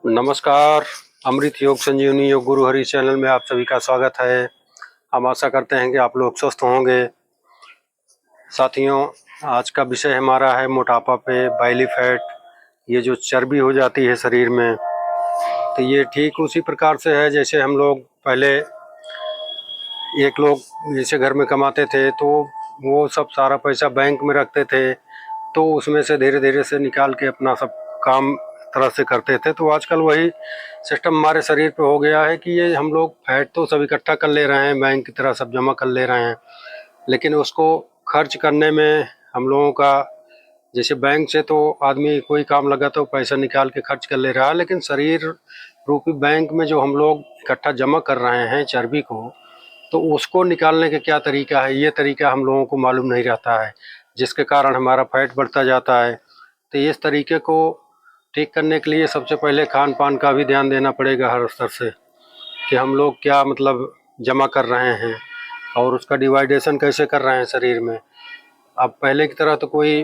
नमस्कार। अमृत योग संजीवनी योग गुरु हरि चैनल में आप सभी का स्वागत है। हम आशा करते हैं कि आप लोग स्वस्थ होंगे। साथियों, आज का विषय हमारा है मोटापा पे, बैली फैट। ये जो चर्बी हो जाती है शरीर में, तो ये ठीक उसी प्रकार से है जैसे हम लोग पहले एक लोग जैसे घर में कमाते थे तो वो सब सारा पैसा बैंक में रखते थे, तो उसमें से धीरे धीरे से निकाल के अपना सब काम तरह से करते थे। तो आजकल वही सिस्टम हमारे शरीर पे हो गया है कि ये हम लोग फैट तो सब इकट्ठा कर ले रहे हैं, बैंक की तरह सब जमा कर ले रहे हैं, लेकिन उसको खर्च करने में हम लोगों का, जैसे बैंक से तो आदमी कोई काम लगा तो पैसा निकाल के खर्च कर ले रहा है, लेकिन शरीर रूपी बैंक में जो हम लोग इकट्ठा जमा कर रहे हैं चर्बी को, तो उसको निकालने का क्या तरीका है, ये तरीका हम लोगों को मालूम नहीं रहता है, जिसके कारण हमारा फैट बढ़ता जाता है। तो इस तरीके को ठीक करने के लिए सबसे पहले खान पान का भी ध्यान देना पड़ेगा हर स्तर से, कि हम लोग क्या मतलब जमा कर रहे हैं और उसका डिवाइडेशन कैसे कर रहे हैं शरीर में। अब पहले की तरह तो कोई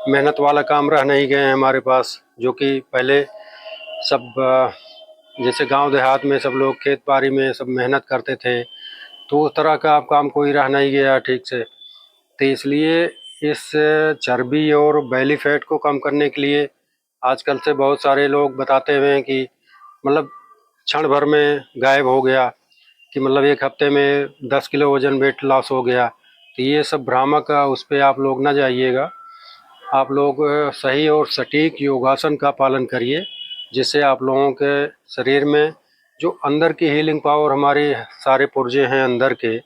मेहनत वाला काम रह नहीं गए हैं हमारे पास, जो कि पहले सब जैसे गांव देहात में सब लोग खेत बाड़ी में सब मेहनत करते थे, तो उस तरह का अब काम कोई रह नहीं गया ठीक से। तो इसलिए इस चर्बी और बैली फैट को कम करने के लिए आजकल से बहुत सारे लोग बताते हुए हैं कि मतलब क्षण भर में गायब हो गया, कि मतलब एक हफ्ते में 10 किलो वजन वेट लॉस हो गया। तो ये सब भ्रामक, उस पर आप लोग ना जाइएगा। आप लोग सही और सटीक योगासन का पालन करिए, जिससे आप लोगों के शरीर में जो अंदर की हीलिंग पावर, हमारे सारे पुर्जे हैं अंदर के,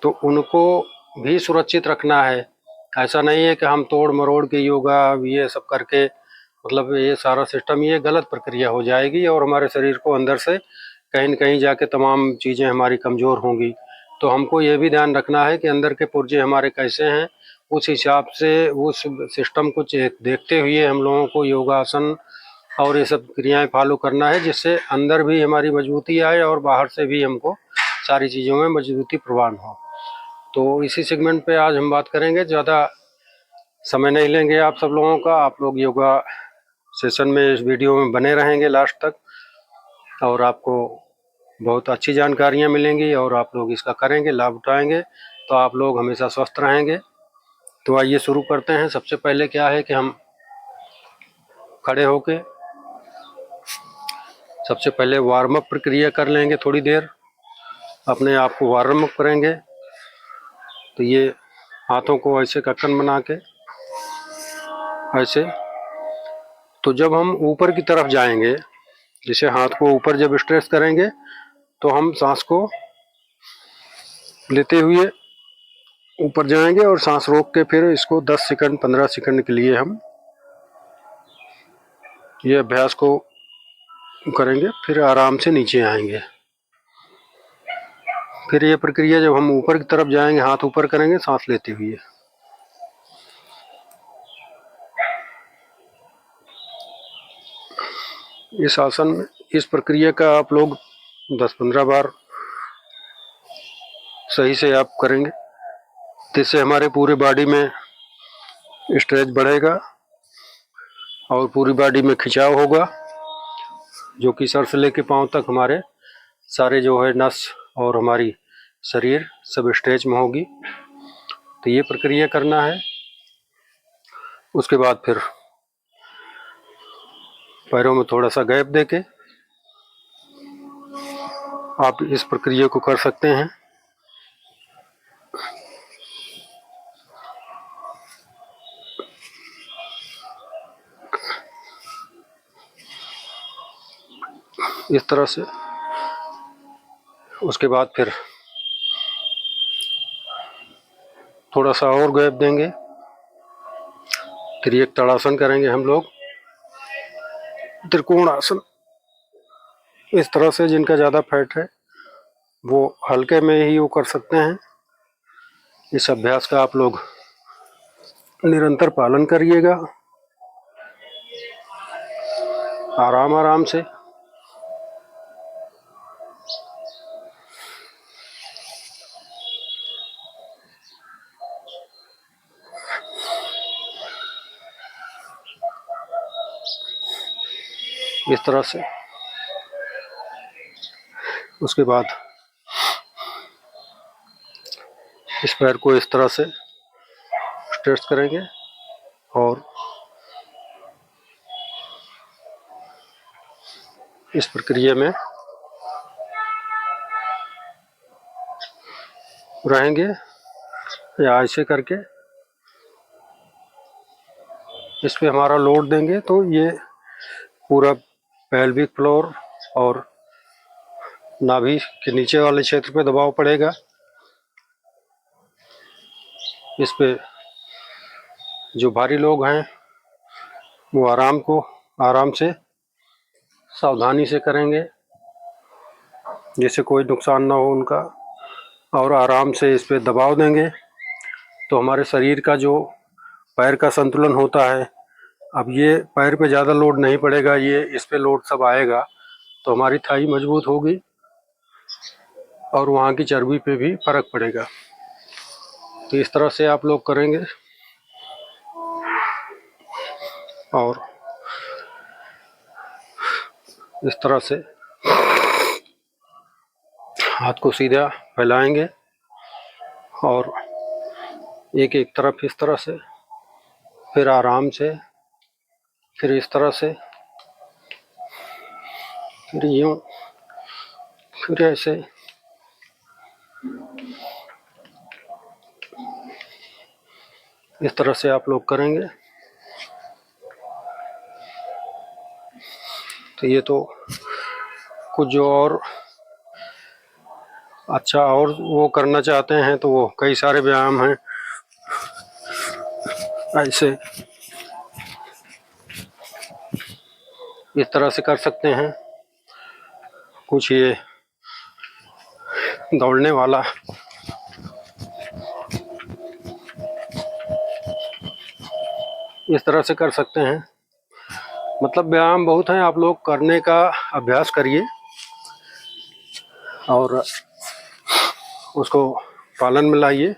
तो उनको भी सुरक्षित रखना है। ऐसा नहीं है कि हम तोड़ मरोड़ के योगा ये सब करके, मतलब ये सारा सिस्टम, ये गलत प्रक्रिया हो जाएगी और हमारे शरीर को अंदर से कहीं न कहीं जाके तमाम चीज़ें हमारी कमज़ोर होंगी। तो हमको ये भी ध्यान रखना है कि अंदर के पुर्जे हमारे कैसे हैं, उस हिसाब से उस सिस्टम को देखते हुए हम लोगों को योगासन और ये सब क्रियाएं फॉलो करना है, जिससे अंदर भी हमारी मजबूती आए और बाहर से भी हमको सारी चीज़ों में मजबूती प्रवान हो। तो इसी सेगमेंट पे आज हम बात करेंगे। ज़्यादा समय नहीं लेंगे आप सब लोगों का। आप लोग योगा सेशन में इस वीडियो में बने रहेंगे लास्ट तक, और आपको बहुत अच्छी जानकारियाँ मिलेंगी और आप लोग इसका करेंगे, लाभ उठाएंगे, तो आप लोग हमेशा स्वस्थ रहेंगे। तो आइए शुरू करते हैं। सबसे पहले क्या है कि हम खड़े होके सबसे पहले वार्म अप प्रक्रिया कर लेंगे। थोड़ी देर अपने आप को वार्म अप करेंगे। तो ये हाथों को ऐसे कक्कन बना के ऐसे, तो जब हम ऊपर की तरफ जाएंगे, जैसे हाथ को ऊपर जब स्ट्रेस करेंगे, तो हम सांस को लेते हुए ऊपर जाएंगे और सांस रोक के फिर इसको 10 सेकंड 15 सेकंड के लिए हम ये अभ्यास को करेंगे। फिर आराम से नीचे आएंगे। फिर ये प्रक्रिया जब हम ऊपर की तरफ जाएंगे, हाथ ऊपर करेंगे सांस लेते हुए। इस आसन में इस प्रक्रिया का आप लोग 10-15 बार सही से आप करेंगे, जिससे हमारे पूरे बॉडी में स्ट्रेच बढ़ेगा और पूरी बॉडी में खिंचाव होगा, जो कि सर से लेके पांव तक हमारे सारे जो है नस और हमारी शरीर सब स्ट्रेच में होगी। तो ये प्रक्रिया करना है। उसके बाद फिर पैरों में थोड़ा सा गैप देके आप इस प्रक्रिया को कर सकते हैं। इस तरह से। उसके बाद फिर थोड़ा सा और गैप देंगे। फिर एक ताड़ासन करेंगे हम लोग, त्रिकोण आसन। इस तरह से जिनका ज़्यादा फैट है वो हल्के में ही वो कर सकते हैं। इस अभ्यास का आप लोग निरंतर पालन करिएगा, आराम आराम से। इस तरह से। उसके बाद इस पैर को इस तरह से स्ट्रेच करेंगे और इस प्रक्रिया में रहेंगे या ऐसे करके इस पे हमारा लोड देंगे तो ये पूरा पेल्विक फ्लोर और नाभि के नीचे वाले क्षेत्र पे दबाव पड़ेगा। इस पे जो भारी लोग हैं वो आराम से सावधानी से करेंगे जिससे कोई नुकसान ना हो उनका, और आराम से इस पे दबाव देंगे तो हमारे शरीर का जो पैर का संतुलन होता है, अब ये पैर पे ज़्यादा लोड नहीं पड़ेगा, ये इस पे लोड सब आएगा तो हमारी थाई मजबूत होगी और वहाँ की चर्बी पे भी फर्क पड़ेगा। तो इस तरह से आप लोग करेंगे और इस तरह से हाथ को सीधा फैलाएंगे और एक एक तरफ इस तरह से, फिर आराम से, फिर इस तरह से, फिर यूं, फिर ऐसे। इस तरह से आप लोग करेंगे। तो ये तो कुछ जो और अच्छा और वो करना चाहते हैं तो वो कई सारे व्यायाम हैं, ऐसे इस तरह से कर सकते हैं। कुछ ये दौड़ने वाला, इस तरह से कर सकते हैं। मतलब व्यायाम बहुत हैं, आप लोग करने का अभ्यास करिए और उसको पालन में लाइए,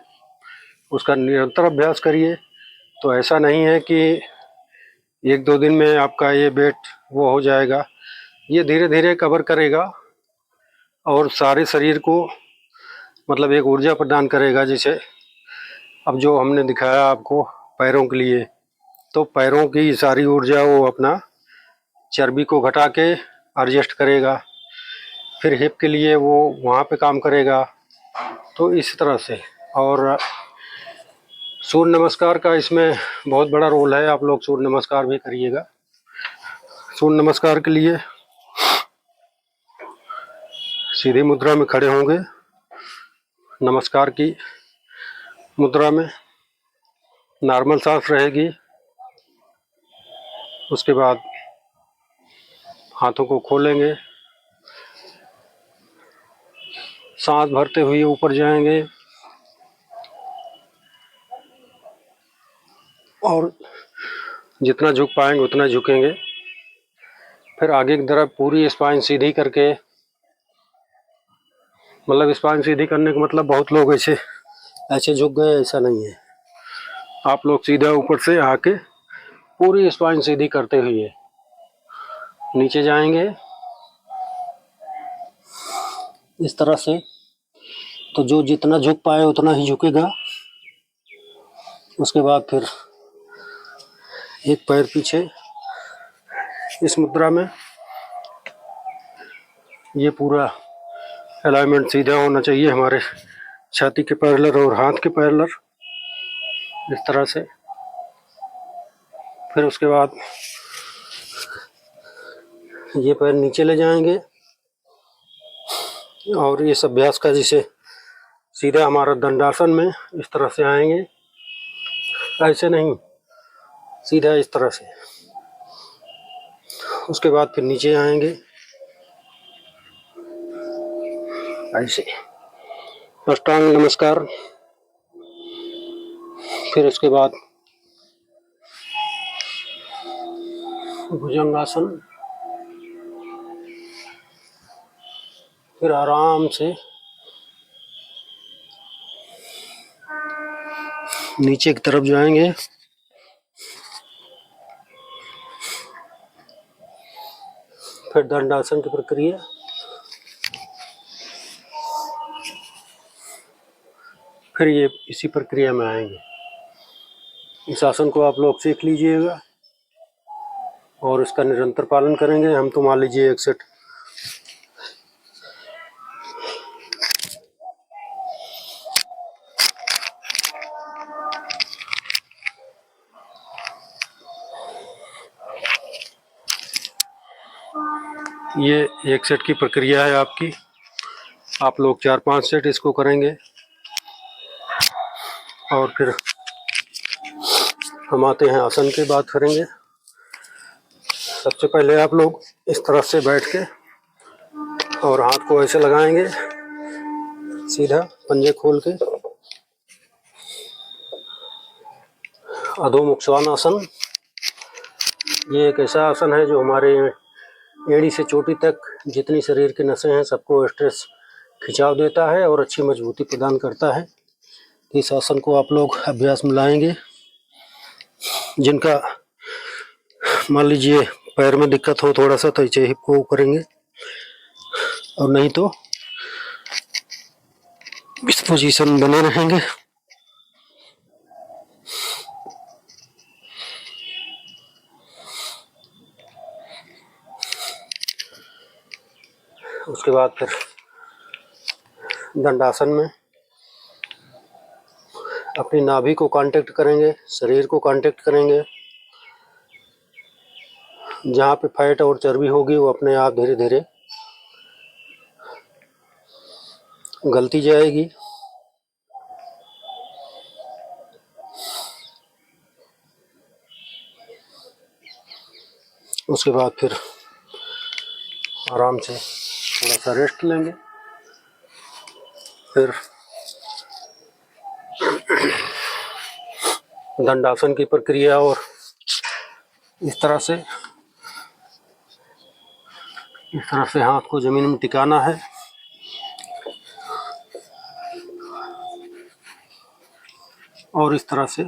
उसका निरंतर अभ्यास करिए। तो ऐसा नहीं है कि एक दो दिन में आपका ये वेट वो हो जाएगा, ये धीरे धीरे कवर करेगा और सारे शरीर को मतलब एक ऊर्जा प्रदान करेगा। जैसे अब जो हमने दिखाया आपको पैरों के लिए, तो पैरों की सारी ऊर्जा वो अपना चर्बी को घटा के एडजस्ट करेगा, फिर हिप के लिए वो वहाँ पे काम करेगा। तो इस तरह से, और सूर्य नमस्कार का इसमें बहुत बड़ा रोल है, आप लोग सूर्य नमस्कार भी करिएगा। सूर्य नमस्कार के लिए सीधी मुद्रा में खड़े होंगे, नमस्कार की मुद्रा में नॉर्मल सांस रहेगी। उसके बाद हाथों को खोलेंगे, सांस भरते हुए ऊपर जाएंगे और जितना झुक पाएंगे उतना झुकेंगे। फिर आगे की तरफ पूरी स्पाइन सीधी करके, मतलब स्पाइन सीधी करने का मतलब बहुत लोग ऐसे ऐसे झुक गए, ऐसा नहीं है। आप लोग सीधा ऊपर से आके पूरी स्पाइन सीधी करते हुए नीचे जाएंगे इस तरह से। तो जो जितना झुक पाए उतना ही झुकेगा। उसके बाद फिर एक पैर पीछे इस मुद्रा में, ये पूरा अलाइनमेंट सीधा होना चाहिए हमारे छाती के पैरेलल और हाथ के पैरेलल, इस तरह से। फिर उसके बाद ये पैर नीचे ले जाएंगे और इस अभ्यास का जैसे सीधा हमारा दंडासन में इस तरह से आएंगे, ऐसे नहीं, सीधा इस तरह से। उसके बाद फिर नीचे आएंगे ऐसे, अष्टांग नमस्कार। फिर उसके बाद भुजंगासन, फिर आराम से नीचे की तरफ जाएंगे। फिर दंडासन की प्रक्रिया। फिर ये इसी प्रक्रिया में आएंगे। इस आसन को आप लोग सीख लीजिएगा और इसका निरंतर पालन करेंगे। हम तो मान लीजिए 1 सेट ये 1 सेट की प्रक्रिया है आपकी। आप लोग 4-5 सेट इसको करेंगे और फिर हम आते हैं आसन की बात करेंगे। सबसे पहले आप लोग इस तरफ से बैठ के और हाथ को ऐसे लगाएंगे सीधा पंजे खोल के। अधोमुख श्वानासन, ये एक ऐसा आसन है जो हमारे एड़ी से चोटी तक जितनी शरीर की नसें हैं सबको स्ट्रेस खिंचाव देता है और अच्छी मजबूती प्रदान करता है। इस आसन को आप लोग अभ्यास में लाएंगे। जिनका मान लीजिए पैर में दिक्कत हो थोड़ा सा तो इसे हिप को करेंगे और नहीं तो इस पोजीशन में बने रहेंगे। उसके बाद फिर दंडासन में अपनी नाभि को कांटेक्ट करेंगे, शरीर को कांटेक्ट करेंगे। जहाँ पे फैट और चर्बी होगी वो अपने आप धीरे धीरे गलती जाएगी। उसके बाद फिर आराम से थोड़ा सा रेस्ट लेंगे। फिर दंडासन की प्रक्रिया और इस तरह से हाथ को जमीन में टिकाना है और इस तरह से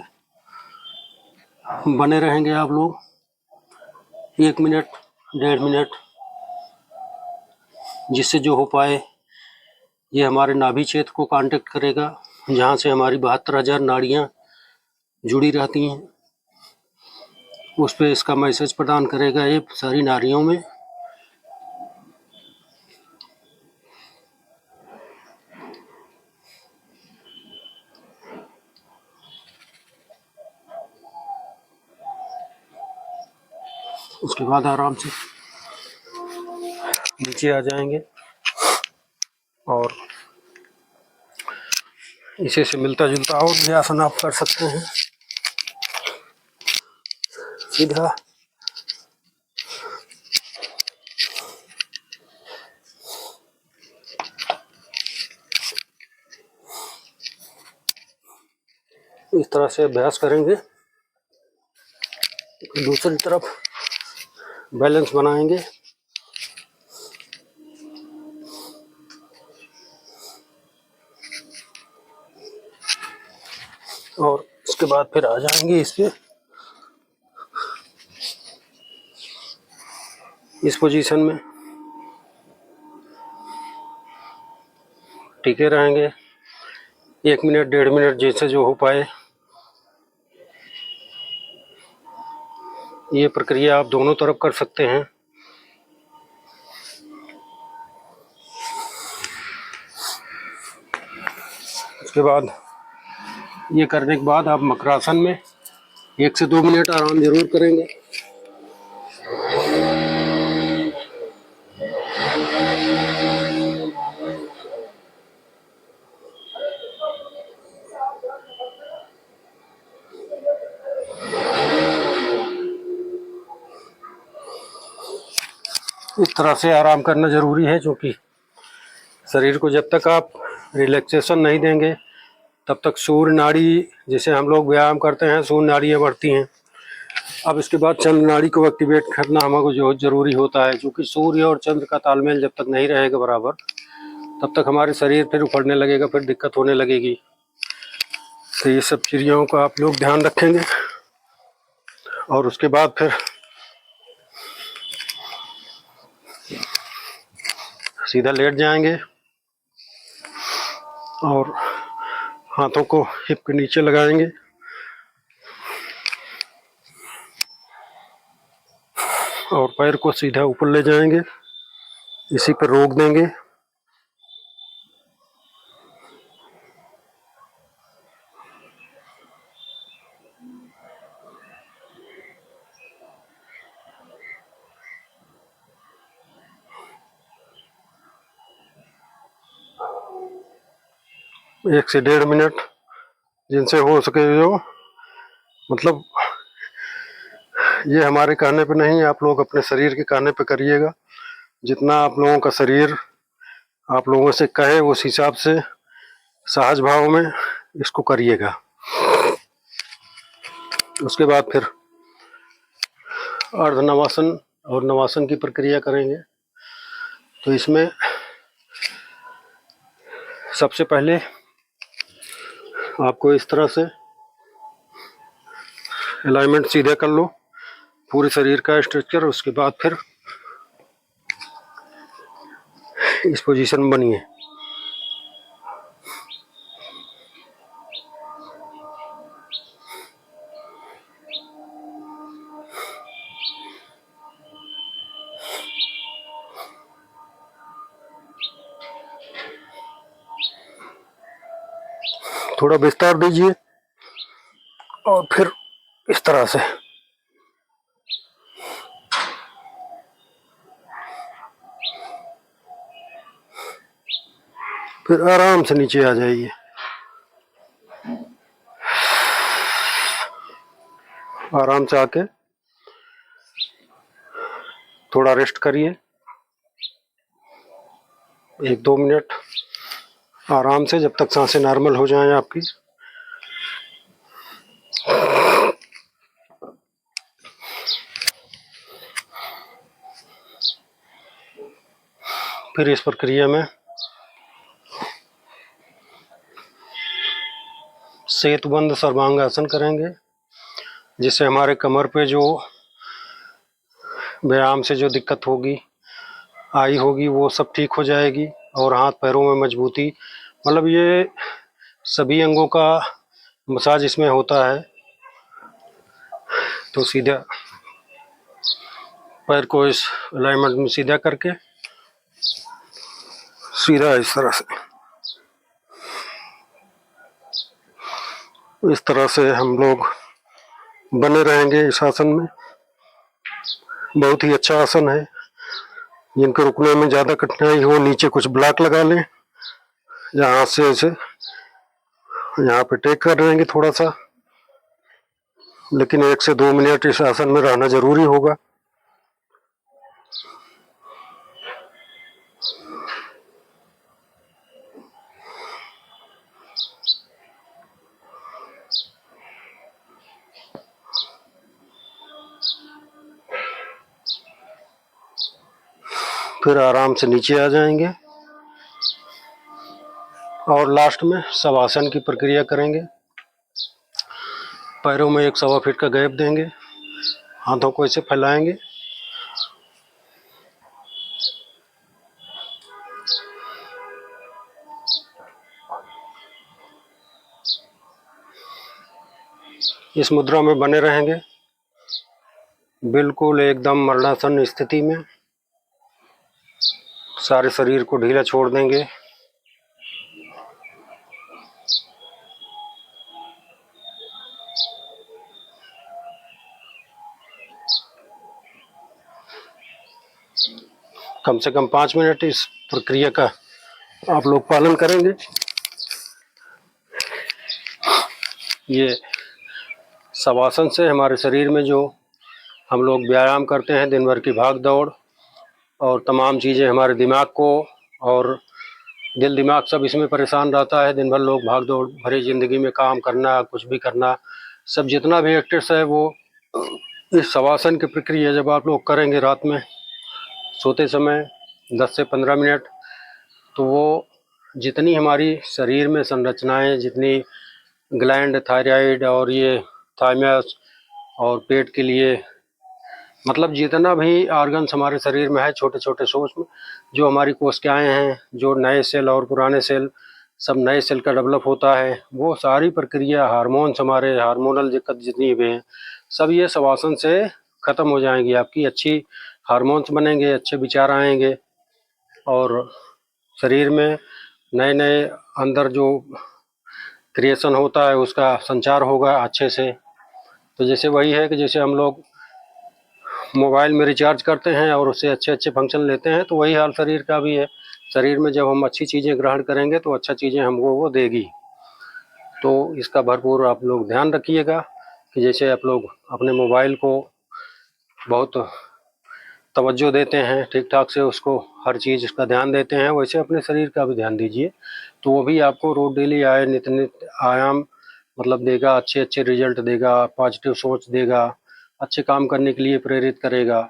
बने रहेंगे आप लोग 1 मिनट 1.5 मिनट, जिससे जो हो पाए। ये हमारे नाभि क्षेत्र को कांटेक्ट करेगा जहाँ से हमारी 72,000 नाड़ियाँ जुड़ी रहती हैं। उस पर इसका मैसेज प्रदान करेगा ये सारी नाड़ियों में। उसके बाद आराम से नीचे आ जाएंगे और इसी से मिलता जुलता और भी आसन आप कर सकते हैं। सीधा इस तरह से अभ्यास करेंगे। दूसरी तरफ बैलेंस बनाएंगे और उसके बाद फिर आ जाएंगे इस पोजीशन में टिके रहेंगे 1 मिनट 1.5 मिनट, जैसे जो हो पाए। ये प्रक्रिया आप दोनों तरफ कर सकते हैं। उसके बाद ये करने के बाद आप मकरासन में 1 से 2 मिनट आराम जरूर करेंगे। इस तरह से आराम करना ज़रूरी है, क्योंकि शरीर को जब तक आप रिलैक्सेशन नहीं देंगे तब तक सूर्य नाड़ी, जैसे हम लोग व्यायाम करते हैं सूर्य नाड़ियाँ बढ़ती हैं। अब इसके बाद चंद्र नाड़ी को एक्टिवेट करना हमको जो ज़रूरी होता है, क्योंकि सूर्य और चंद्र का तालमेल जब तक नहीं रहेगा बराबर तब तक हमारे शरीर फिर उखड़ने लगेगा, फिर दिक्कत होने लगेगी। तो ये सब चीज़ों का आप लोग ध्यान रखेंगे। और उसके बाद फिर सीधा लेट जाएंगे और हाथों को हिप के नीचे लगाएंगे और पैर को सीधा ऊपर ले जाएंगे, इसी पर रोक देंगे। एक से 1.5 मिनट जिनसे हो सके, जो मतलब ये हमारे कहने पे नहीं, आप लोग अपने शरीर के कहने पे करिएगा। जितना आप लोगों का शरीर आप लोगों से कहे उस हिसाब से सहज भाव में इसको करिएगा। उसके बाद फिर अर्ध नवासन और नवासन की प्रक्रिया करेंगे। तो इसमें सबसे पहले आपको इस तरह से अलाइनमेंट सीधे कर लो, पूरे शरीर का स्ट्रक्चर। उसके बाद फिर इस पोजीशन में बनिए। थोड़ा विस्तार दीजिए और फिर इस तरह से फिर आराम से नीचे आ जाइए। आराम से आके थोड़ा रेस्ट करिए, 1-2 मिनट आराम से, जब तक सांसें नॉर्मल हो जाएं आपकी। फिर इस प्रक्रिया में सेतुबंद सर्वांगासन करेंगे, जिससे हमारे कमर पे जो व्यायाम से जो दिक्कत होगी आई होगी वो सब ठीक हो जाएगी। और हाथ पैरों में मजबूती, मतलब ये सभी अंगों का मसाज इसमें होता है। तो सीधा पैर को इस अलाइनमेंट में सीधा करके सीधा इस तरह से हम लोग बने रहेंगे इस आसन में। बहुत ही अच्छा आसन है। जिनको रुकने में ज़्यादा कठिनाई हो, नीचे कुछ ब्लॉक लगा लें, यहाँ से ऐसे यहाँ पे टेक कर रहेंगे थोड़ा सा, लेकिन 1 से 2 मिनट इस आसन में रहना जरूरी होगा। फिर आराम से नीचे आ जाएंगे और लास्ट में शवासन की प्रक्रिया करेंगे। पैरों में 1 सवा फीट का गैप देंगे, हाथों को ऐसे फैलाएंगे, इस मुद्रा में बने रहेंगे, बिल्कुल एकदम मरणासन स्थिति में। सारे शरीर को ढीला छोड़ देंगे। कम से कम 5 मिनट इस प्रक्रिया का आप लोग पालन करेंगे। ये शवासन से हमारे शरीर में जो हम लोग व्यायाम करते हैं, दिन भर की भाग दौड़ और तमाम चीज़ें, हमारे दिमाग को और दिल दिमाग सब इसमें परेशान रहता है। दिन भर लोग भाग दौड़ भरी ज़िंदगी में काम करना, कुछ भी करना, सब जितना भी एक्टिव्स है वो इस शवासन की प्रक्रिया जब आप लोग करेंगे रात में सोते समय 10 से 15 मिनट, तो वो जितनी हमारी शरीर में संरचनाएं, जितनी ग्लैंड, थायराइड और ये थाइमस और पेट के लिए मतलब जितना भी ऑर्गन्स हमारे शरीर में है, छोटे छोटे सूक्ष्म, जो हमारी कोशिकाएं हैं, जो नए सेल और पुराने सेल, सब नए सेल का डेवलप होता है, वो सारी प्रक्रिया, हार्मोन्स, हमारे हार्मोनल दिक्कत जितनी भी हैं, सब ये शवासन से ख़त्म हो जाएंगी। आपकी अच्छी हार्मोन्स बनेंगे, अच्छे विचार आएंगे और शरीर में नए नए अंदर जो क्रिएशन होता है उसका संचार होगा अच्छे से। तो जैसे वही है कि जैसे हम लोग मोबाइल में रिचार्ज करते हैं और उससे अच्छे अच्छे फंक्शन लेते हैं, तो वही हाल शरीर का भी है। शरीर में जब हम अच्छी चीज़ें ग्रहण करेंगे तो अच्छा चीज़ें हमको वो देगी। तो इसका भरपूर आप लोग ध्यान रखिएगा कि जैसे आप लोग अपने मोबाइल को बहुत तवज्जो देते हैं, ठीक ठाक से उसको हर चीज़ का ध्यान देते हैं, वैसे अपने शरीर का भी ध्यान दीजिए। तो वो भी आपको रोज डेली आए नित्य नित्य आयाम मतलब देगा, अच्छे अच्छे रिजल्ट देगा, पॉजिटिव सोच देगा, अच्छे काम करने के लिए प्रेरित करेगा।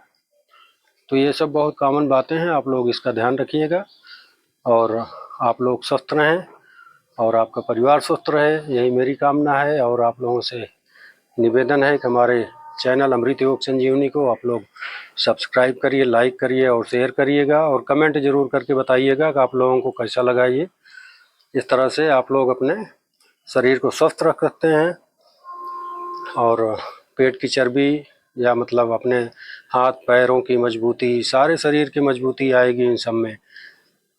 तो ये सब बहुत कॉमन बातें हैं, आप लोग इसका ध्यान रखिएगा और आप लोग स्वस्थ रहें और आपका परिवार स्वस्थ रहे, यही मेरी कामना है। और आप लोगों से निवेदन है कि हमारे चैनल अमृत योग संजीवनी को आप लोग सब्सक्राइब करिए, लाइक करिए और शेयर करिएगा और कमेंट ज़रूर करके बताइएगा कि आप लोगों को कैसा लगा ये। इस तरह से आप लोग अपने शरीर को स्वस्थ रख सकते हैं और पेट की चर्बी या मतलब अपने हाथ पैरों की मजबूती, सारे शरीर की मजबूती आएगी इन सब में।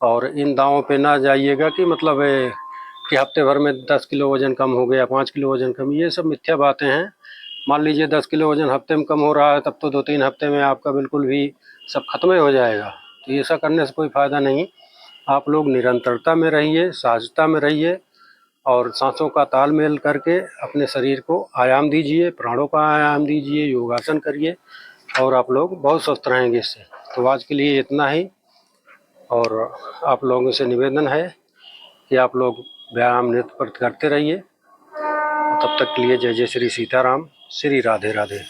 और इन दावों पे ना जाइएगा कि मतलब कि हफ्ते भर में 10 किलो वज़न कम हो गया, 5 किलो वज़न कम, ये सब मिथ्या बातें हैं। मान लीजिए 10 किलो वज़न हफ्ते में कम हो रहा है, तब तो 2-3 हफ्ते में आपका बिल्कुल भी सब खत्म ही हो जाएगा। तो ऐसा करने से कोई फ़ायदा नहीं। आप लोग निरंतरता में रहिए, सहजता में रहिए और सांसों का तालमेल करके अपने शरीर को आयाम दीजिए, प्राणों का आयाम दीजिए, योगासन करिए और आप लोग बहुत स्वस्थ रहेंगे इससे। तो आज के लिए इतना ही और आप लोगों से निवेदन है कि आप लोग व्यायाम नित्य करते रहिए। तब तक के लिए जय जय श्री सीताराम, श्री राधे राधे।